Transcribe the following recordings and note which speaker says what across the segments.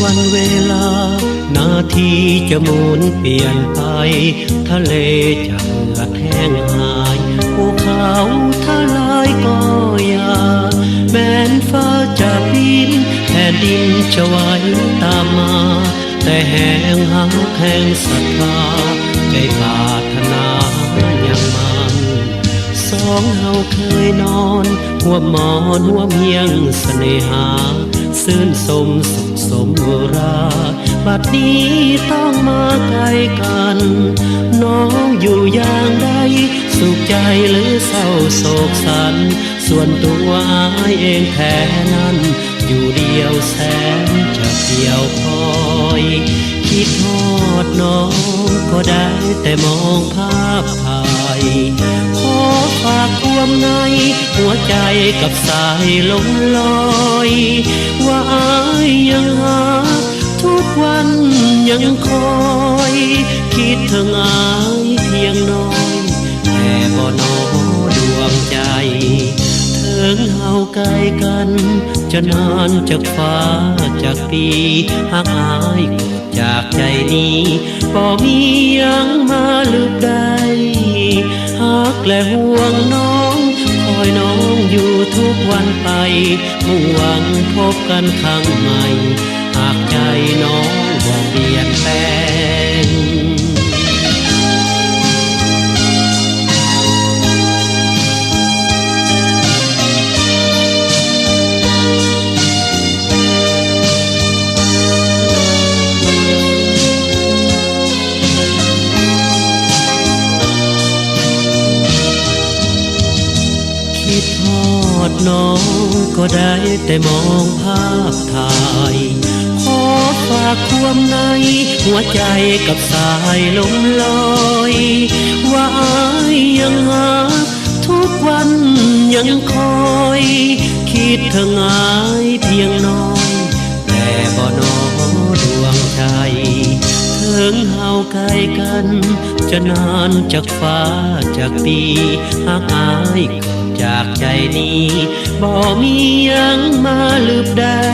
Speaker 1: วันเวลานาทีจะหมุนเปลี่ยนไปทะเลจะเหือดแห้งหายภูเขาทลายก็อย่าแม้นฟ้าจะปินแผ่นดินจะไหวตามมาแต่แห่งหักแห่งศรัทธาใจปรารถนาอย่างมันสองเฮาเคยนอนหัวหมอนหัวเมียงเสน่หาซื่นสมสุขสมราบัดนี้ต้องมาไกลกันน้องอยู่อย่างใดสุขใจหรือเศร้าโศกสันส่วนตัวอายเองแท้นั้นอยู่เดียวแสนจะเดียวคอยคิดทอดน้องก็ได้แต่มองภาพถ่ายขอฝากความในหัวใจกับสายลมลอยว่าอายยังหาทุกวันยังคอยคิดถึงอายเพียงน้อยแต่บ่น้อดวงใจถึงเฮาไกลกันจะนานจากฟ้าจากปีหากอายกดจากใจนี้บ่มียังมาลืมได้หากและห่วงน้องคอยน้องอยู่ทุกวันไปมุ่งหวังพบกันครั้งใหม่หากใจน้องบ่เปลี่ยนแปลงคิดทอดน้องก็ได้แต่มองภาพถ่ายขอฝากความในหัวใจกับสายลมลอยว่าอายยังหาทุกวันยังคอยคิดถึงอายเพียงน้อยแต่บ่น้อดวงใจถึงเฮาไกลกันจะนานจากฟ้าจากปีหากอายจากใจนี้บ่มียังมาลืมได้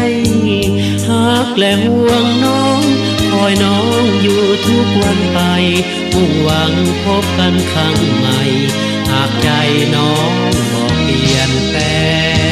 Speaker 1: หากและห่วงน้องคอยน้องอยู่ทุกวันไปมุ่งหวังพบกันครั้งใหม่หากใจน้องบ่เปลี่ยนแปลง